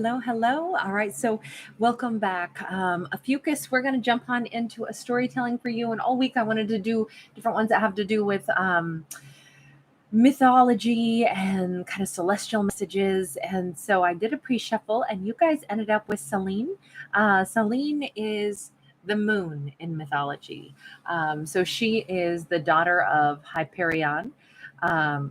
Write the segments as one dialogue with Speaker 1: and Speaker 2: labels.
Speaker 1: Hello, hello. All right, so welcome back. Ophiuchus, we're going to jump on into a storytelling for you. And all week I wanted to do different ones that have to do with mythology and kind of celestial messages. And so I did a pre shuffle, and you guys ended up with Seline. Seline is the moon in mythology. So she is the daughter of Hyperion,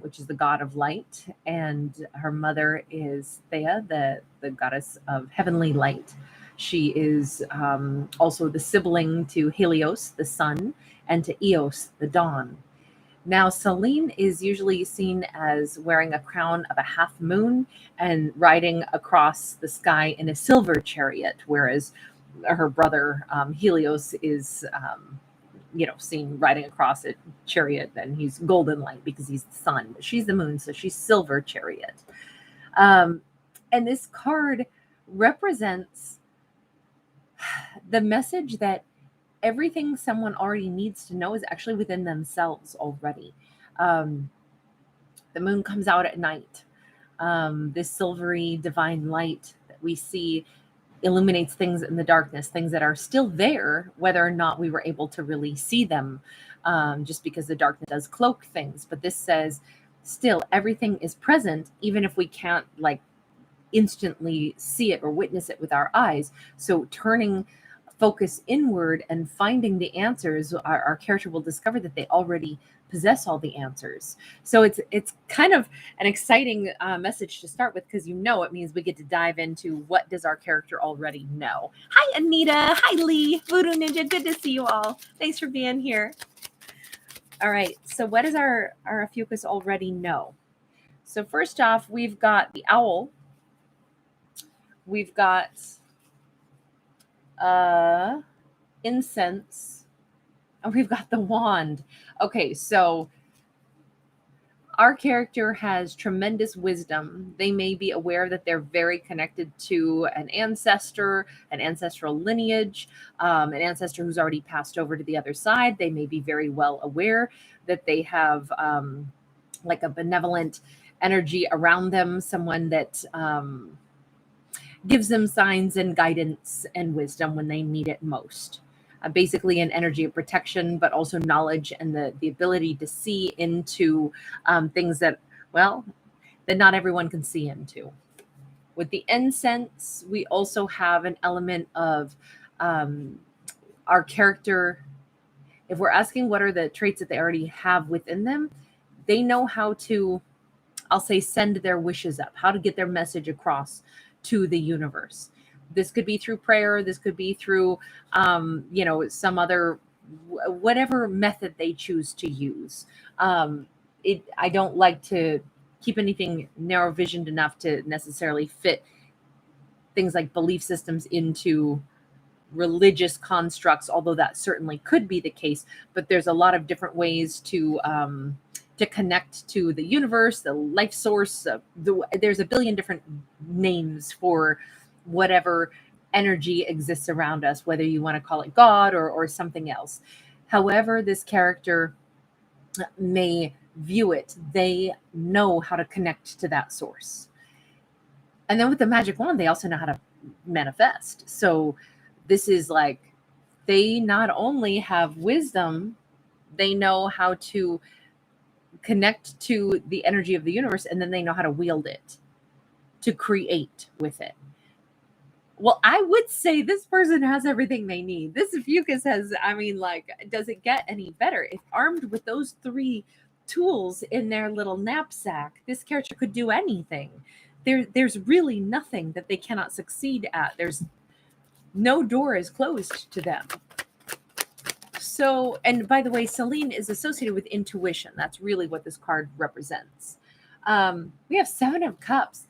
Speaker 1: which is the god of light, and her mother is Thea, the goddess of heavenly light. She is also the sibling to Helios, the sun, and to Eos, the dawn. Now, Seline is usually seen as wearing a crown of a half moon and riding across the sky in a silver chariot, whereas her brother Helios is, seen riding across a chariot, and he's golden light because he's the sun. But she's the moon, so she's silver chariot. Um, and this card represents the message that everything someone already needs to know is actually within themselves already. Um, the moon comes out at night. This silvery divine light that we see illuminates things in the darkness, things that are still there, whether or not we were able to really see them, just because the darkness does cloak things. But this says, still, everything is present, even if we can't like instantly see it or witness it with our eyes. So turning focus inward and finding the answers, our character will discover that they already possess all the answers. So it's kind of an exciting message to start with, because it means we get to dive into what does our character already know. Hi Anita, hi Lee, Voodoo Ninja, good to see you all. Thanks for being here. All right, so what does our Ophiuchus already know? So first off, we've got the owl. We've got incense, and we've got the wand. Okay, so our character has tremendous wisdom. They may be aware that they're very connected to an ancestor, an ancestral lineage, an ancestor who's already passed over to the other side. They may be very well aware that they have like a benevolent energy around them, someone that gives them signs and guidance and wisdom when they need it most. Basically, an energy of protection, but also knowledge and the ability to see into things that, well, that not everyone can see into. With the incense, we also have an element of our character. If we're asking what are the traits that they already have within them, they know how to, I'll say, send their wishes up, how to get their message across to the universe. This could be through prayer. This could be through, some other, whatever method they choose to use. I don't like to keep anything narrow visioned enough to necessarily fit things like belief systems into religious constructs, although that certainly could be the case. But there's a lot of different ways to connect to the universe, the life source. There's a billion different names for whatever energy exists around us, whether you want to call it God or something else. However, this character may view it, they know how to connect to that source. And then with the magic wand, they also know how to manifest. So this is like, they not only have wisdom, they know how to connect to the energy of the universe, and then they know how to wield it to create with it. Well, I would say this person has everything they need. This Ophiuchus has, does it get any better? If armed with those three tools in their little knapsack, this character could do anything. There's really nothing that they cannot succeed at. There's no door is closed to them. So, and by the way, Seline is associated with intuition. That's really what this card represents. We have 7 of Cups.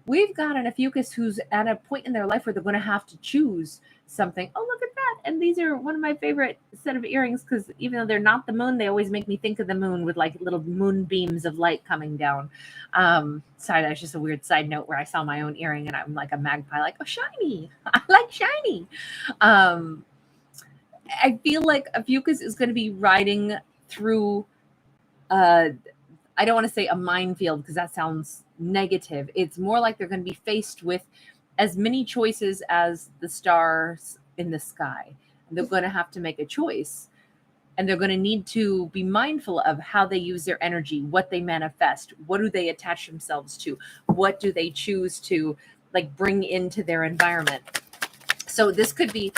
Speaker 1: We've got an Ophiuchus who's at a point in their life where they're going to have to choose something. Oh, look at that. And these are one of my favorite set of earrings, because even though they're not the moon, they always make me think of the moon with like little moonbeams of light coming down. Sorry, that's just a weird side note where I saw my own earring and I'm like a magpie, like, oh, shiny. I like shiny. I feel like Ophiuchus is going to be riding through, I don't want to say a minefield because that sounds negative. It's more like they're going to be faced with as many choices as the stars in the sky. They're going to have to make a choice, and they're going to need to be mindful of how they use their energy, what they manifest, what do they attach themselves to, what do they choose to like bring into their environment. So this could be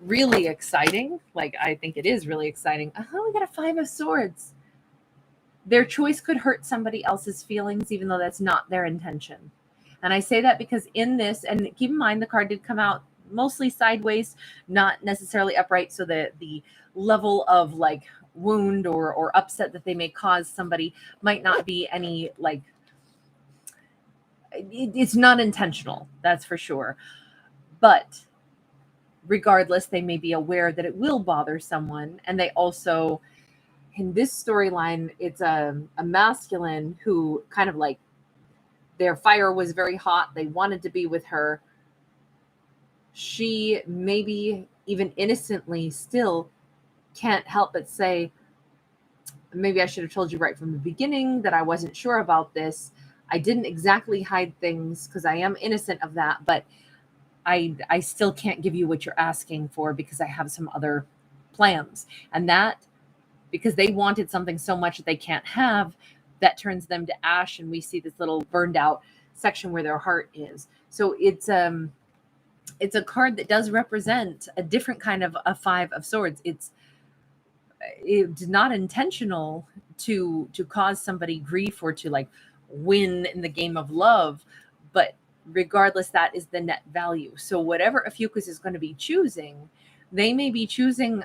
Speaker 1: really exciting. Like, I think it is really exciting. We got a 5 of Swords. Their choice could hurt somebody else's feelings, even though that's not their intention. And I say that because in this, and keep in mind, the card did come out mostly sideways, not necessarily upright. So the level of like wound or upset that they may cause somebody might not be any like, it's not intentional. That's for sure. But regardless, they may be aware that it will bother someone. And they also, in this storyline, it's a masculine who kind of like, their fire was very hot. They wanted to be with her. She maybe even innocently still can't help but say, maybe I should have told you right from the beginning that I wasn't sure about this. I didn't exactly hide things because I am innocent of that, but I still can't give you what you're asking for because I have some other plans. And that, because they wanted something so much that they can't have, that turns them to ash, and we see this little burned out section where their heart is. So it's a card that does represent a different kind of a 5 of Swords. It's not intentional to cause somebody grief or to like win in the game of love, but regardless, that is the net value. So whatever Ophiuchus is going to be choosing, they may be choosing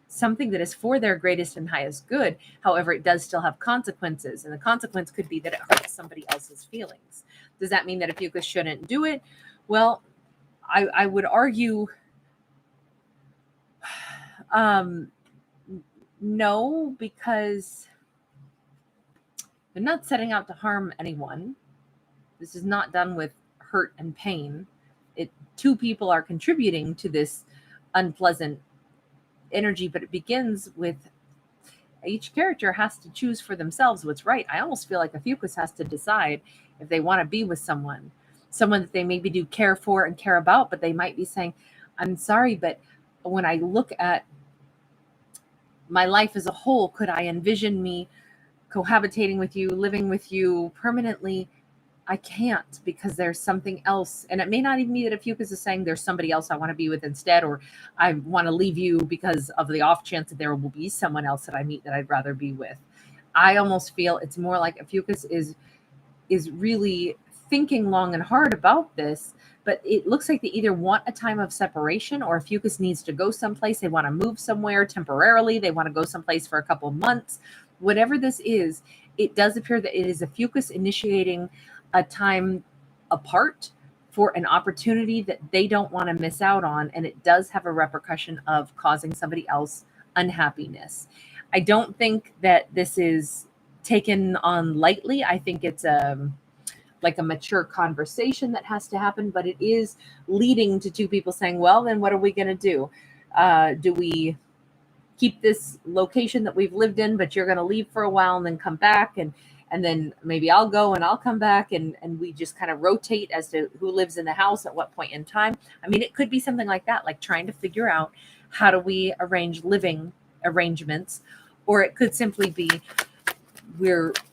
Speaker 1: something that is for their greatest and highest good. However, it does still have consequences, and the consequence could be that it hurts somebody else's feelings. Does that mean that Ophiuchus shouldn't do it? Well, I would argue no, because they're not setting out to harm anyone. This is not done with hurt and pain. Two people are contributing to this unpleasant energy, but it begins with each character has to choose for themselves what's right. I almost feel like Ophiuchus has to decide if they want to be with someone that they maybe do care for and care about, but they might be saying, I'm sorry, but when I look at my life as a whole, could I envision me cohabitating with you, living with you permanently? I can't, because there's something else. And it may not even be that Ophiuchus is saying there's somebody else I want to be with instead, or I want to leave you because of the off chance that there will be someone else that I meet that I'd rather be with. I almost feel it's more like Ophiuchus is really thinking long and hard about this, but it looks like they either want a time of separation, or Ophiuchus needs to go someplace. They want to move somewhere temporarily. They want to go someplace for a couple of months. Whatever this is, it does appear that it is Ophiuchus initiating a time apart for an opportunity that they don't want to miss out on. And it does have a repercussion of causing somebody else unhappiness. I don't think that this is taken on lightly. I think it's like a mature conversation that has to happen, but it is leading to two people saying, well, then what are we going to do? Do we keep this location that we've lived in, but you're going to leave for a while and then come back, and then maybe I'll go and I'll come back, and we just kind of rotate as to who lives in the house at what point in time. I mean, it could be something like that, like trying to figure out how do we arrange living arrangements, or it could simply be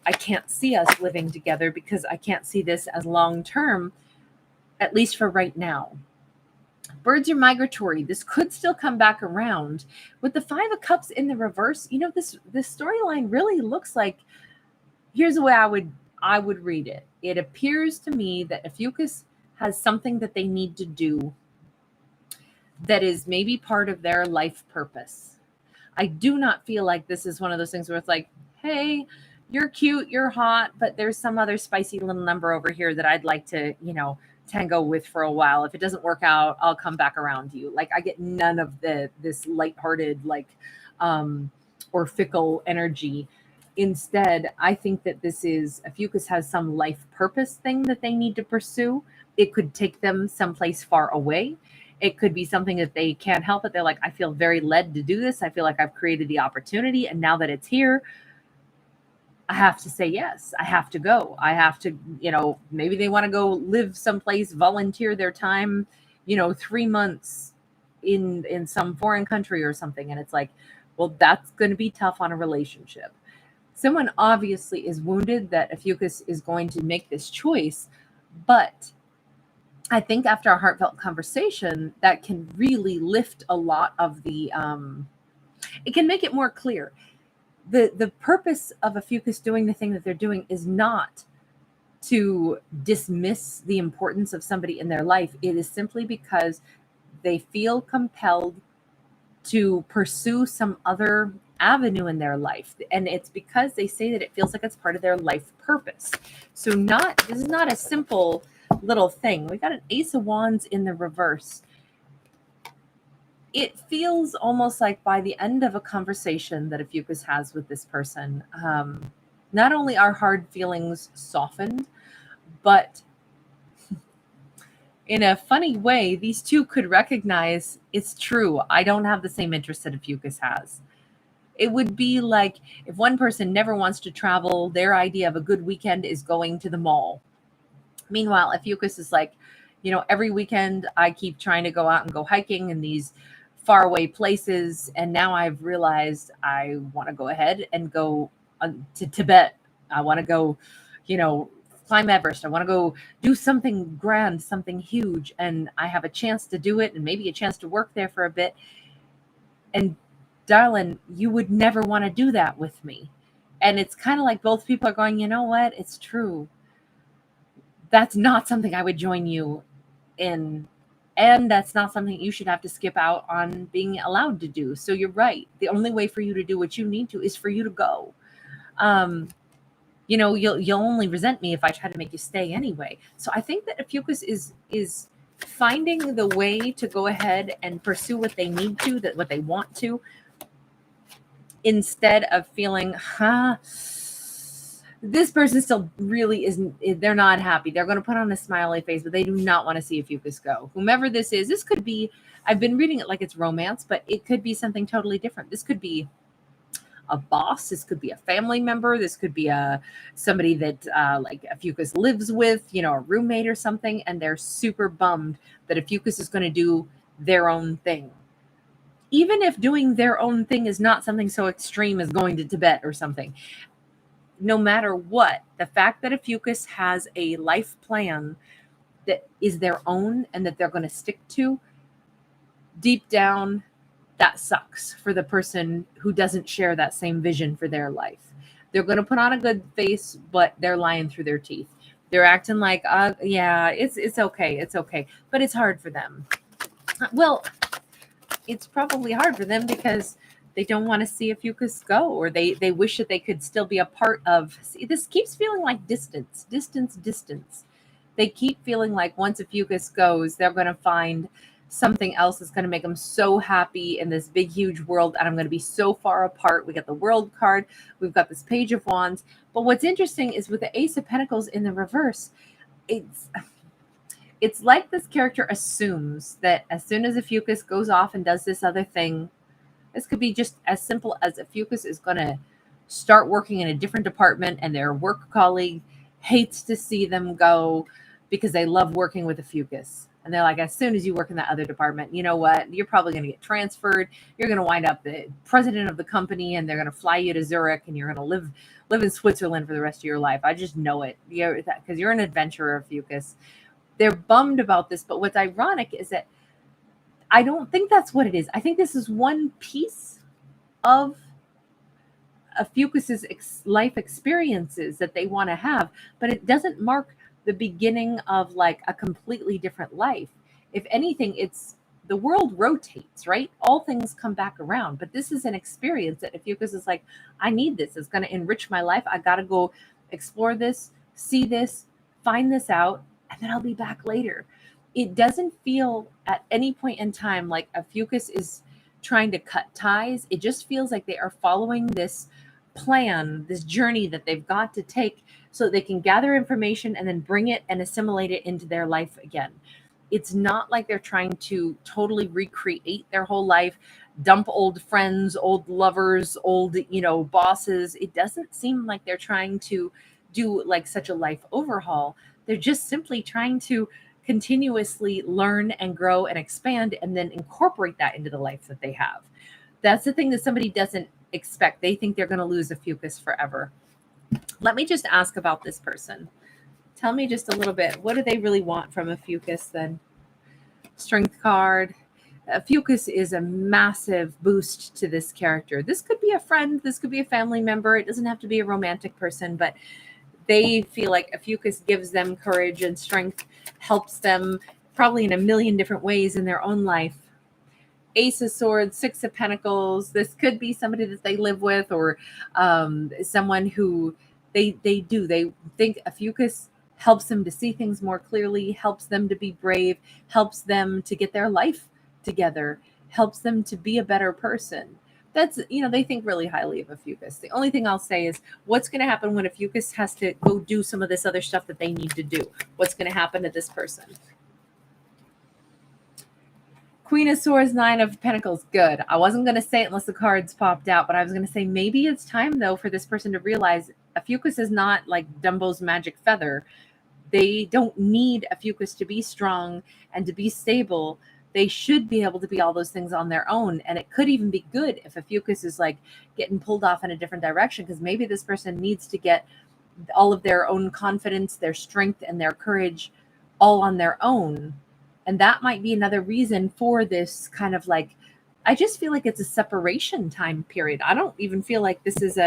Speaker 1: I can't see us living together because I can't see this as long-term, at least for right now. Birds are migratory. This could still come back around. With the 5 of Cups in the reverse, this storyline really looks like, here's the way I would read it. It appears to me that Ophiuchus has something that they need to do that is maybe part of their life purpose. I do not feel like this is one of those things where it's like, hey, you're cute, you're hot, but there's some other spicy little number over here that I'd like to, tango with for a while. If it doesn't work out, I'll come back around to you. Like, I get none of this lighthearted, or fickle energy. Instead, I think that this is Ophiuchus has some life purpose thing that they need to pursue. It could take them someplace far away. It could be something that they can't help it. They're like, I feel very led to do this. I feel like I've created the opportunity, and now that it's here, I have to say yes. I have to go. I have to, maybe they want to go live someplace, volunteer their time, 3 months in some foreign country or something. And it's like, well, that's going to be tough on a relationship. Someone obviously is wounded that Ophiuchus is going to make this choice, but I think after a heartfelt conversation, that can really lift a lot of the. It can make it more clear. The purpose of Ophiuchus doing the thing that they're doing is not to dismiss the importance of somebody in their life. It is simply because they feel compelled to pursue some other avenue in their life, and it's because they say that it feels like it's part of their life purpose. So this is not a simple little thing. We got an Ace of Wands in the reverse. It feels almost like by the end of a conversation that Ophiuchus has with this person, not only are hard feelings softened, but in a funny way, these two could recognize it's true. I don't have the same interest that Ophiuchus has. It would be like if one person never wants to travel, their idea of a good weekend is going to the mall. Meanwhile, Ophiuchus is like, every weekend I keep trying to go out and go hiking in these faraway places. And now I've realized I want to go ahead and go to Tibet. I want to go, climb Everest. I want to go do something grand, something huge. And I have a chance to do it and maybe a chance to work there for a bit. And darling, you would never want to do that with me. And it's kind of like both people are going, you know what? It's true. That's not something I would join you in. And that's not something you should have to skip out on being allowed to do. So you're right. The only way for you to do what you need to is for you to go. You'll only resent me if I try to make you stay anyway. So I think that Ophiuchus is finding the way to go ahead and pursue what they need to, what they want to, instead of feeling, this person still really isn't, they're not happy. They're going to put on a smiley face, but they do not want to see Ophiuchus go. Whomever this is, this could be, I've been reading it like it's romance, but it could be something totally different. This could be a boss. This could be a family member. This could be somebody that like Ophiuchus lives with, a roommate or something. And they're super bummed that Ophiuchus is going to do their own thing. Even if doing their own thing is not something so extreme as going to Tibet or something. No matter what, the fact that Ophiuchus has a life plan that is their own and that they're going to stick to, deep down, that sucks for the person who doesn't share that same vision for their life. They're going to put on a good face, but they're lying through their teeth. They're acting like, yeah, it's okay. It's okay. But it's hard for them. Well, it's probably hard for them because they don't want to see Ophiuchus go, or they wish that they could still be a part of. See, this keeps feeling like distance. They keep feeling like once Ophiuchus goes, they're going to find something else that's going to make them so happy in this big, huge world. And I'm going to be so far apart. We got the World card. We've got this Page of Wands. But what's interesting is with the Ace of Pentacles in the reverse, it's like this character assumes that as soon as Ophiuchus goes off and does this other thing, this could be just as simple as Ophiuchus is going to start working in a different department and their work colleague hates to see them go because they love working with Ophiuchus. And they're like, as soon as you work in that other department, you know what? You're probably going to get transferred. You're going to wind up the president of the company, and they're going to fly you to Zurich, and you're going to live in Switzerland for the rest of your life. I just know it. Because you're an adventurer, Ophiuchus. They're bummed about this, but what's ironic is that I don't think that's what it is. I think this is one piece of Ophiuchus's life experiences that they want to have, but it doesn't mark the beginning of like a completely different life. If anything, it's the world rotates, right? All things come back around, but this is an experience that Ophiuchus is like, I need this. It's going to enrich my life. I got to go explore this, see this, find this out, and then I'll be back later. It doesn't feel at any point in time like Ophiuchus is trying to cut ties. It just feels like they are following this plan, this journey that they've got to take so they can gather information and then bring it and assimilate it into their life again. it's not like they're trying to totally recreate their whole life, dump old friends, old lovers, old, bosses. It doesn't seem like they're trying to do like such a life overhaul. They're just simply trying to continuously learn and grow and expand and then incorporate that into the life that they have. That's the thing that somebody doesn't expect. They think they're going to lose Ophiuchus forever. Let me just ask about this person. Tell me just a little bit. What do they really want from Ophiuchus then? Strength card. Ophiuchus is a massive boost to this character. This could be a friend. This could be a family member. It doesn't have to be a romantic person, but they feel like Ophiuchus gives them courage and strength, helps them probably in a million different ways in their own life. Ace of Swords, Six of Pentacles. This could be somebody that they live with, or someone who they think Ophiuchus helps them to see things more clearly, helps them to be brave, helps them to get their life together, helps them to be a better person. That's, they think really highly of Ophiuchus. The only thing I'll say is what's going to happen when Ophiuchus has to go do some of this other stuff that they need to do? What's going to happen to this person? Queen of Swords, Nine of Pentacles. Good. I wasn't going to say it unless the cards popped out, but I was going to say maybe it's time, though, for this person to realize Ophiuchus is not like Dumbo's magic feather. They don't need Ophiuchus to be strong and to be stable. They should be able to be all those things on their own. And it could even be good if Ophiuchus is like getting pulled off in a different direction, because maybe this person needs to get all of their own confidence, their strength, and their courage all on their own. And that might be another reason for this kind of like, I just feel like it's a separation time period. I don't even feel like this is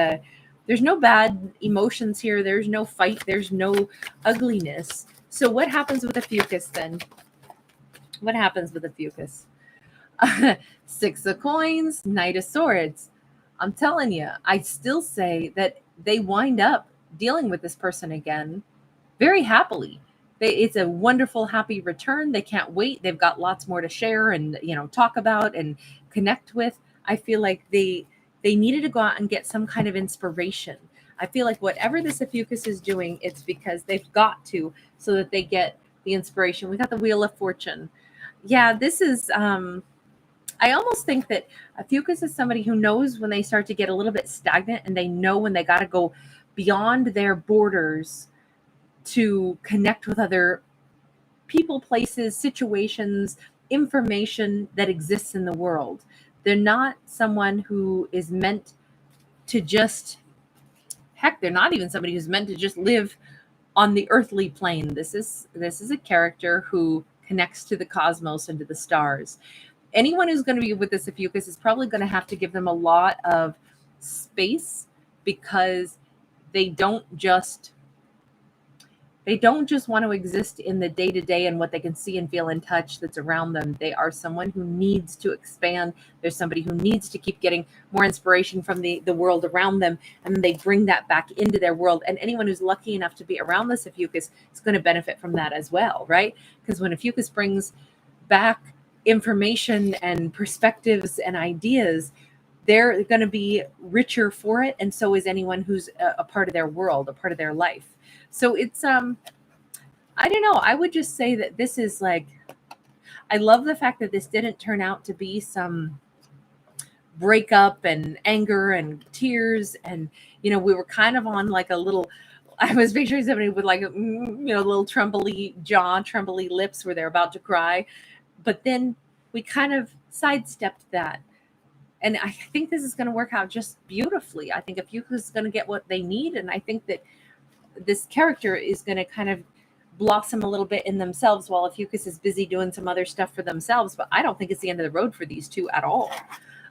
Speaker 1: there's no bad emotions here. There's no fight. There's no ugliness. So what happens with Ophiuchus then? What happens with Ophiuchus? Six of Coins, Knight of Swords. I'm telling you, I still say that they wind up dealing with this person again very happily. It's a wonderful, happy return. They can't wait. They've got lots more to share and, talk about and connect with. I feel like they needed to go out and get some kind of inspiration. I feel like whatever this Ophiuchus is doing, it's because they've got to, so that they get the inspiration. We got the Wheel of Fortune. Yeah, this is, I almost think that Ophiuchus is somebody who knows when they start to get a little bit stagnant, and they know when they got to go beyond their borders to connect with other people, places, situations, information that exists in the world. They're not someone who is meant to just, heck, they're not even somebody who's meant to just live on the earthly plane. This is a character who connects to the cosmos and to the stars. Anyone who's going to be with this Ophiuchus is probably going to have to give them a lot of space, because they don't just want to exist in the day-to-day and what they can see and feel and touch that's around them. They are someone who needs to expand. There's somebody who needs to keep getting more inspiration from the world around them, and they bring that back into their world. And anyone who's lucky enough to be around this Ophiuchus is going to benefit from that as well, right? Because when Ophiuchus brings back information and perspectives and ideas, they're going to be richer for it, and so is anyone who's a part of their world, a part of their life. So it's, I don't know. I would just say that this is like, I love the fact that this didn't turn out to be some breakup and anger and tears. And, we were kind of on like a little, I was picturing somebody with like, little trembly jaw, trembly lips where they're about to cry. But then we kind of sidestepped that. And I think this is going to work out just beautifully. I think Ophiuchus is going to get what they need. And I think that this character is going to kind of blossom a little bit in themselves while Ophiuchus is busy doing some other stuff for themselves. But I don't think it's the end of the road for these two at all.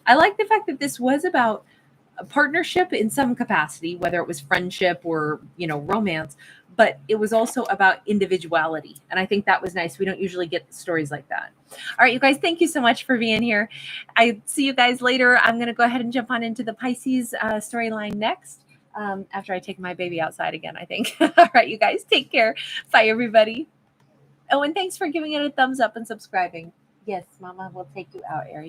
Speaker 1: I like the fact that this was about a partnership in some capacity, whether it was friendship or, romance, but it was also about individuality. And I think that was nice. We don't usually get stories like that. All right, you guys, thank you so much for being here. I see you guys later. I'm going to go ahead and jump on into the Pisces storyline next. After I take my baby outside again, I think. All right, you guys, take care. Bye, everybody. Oh, and thanks for giving it a thumbs up and subscribing. Yes, Mama will take you out, Aries.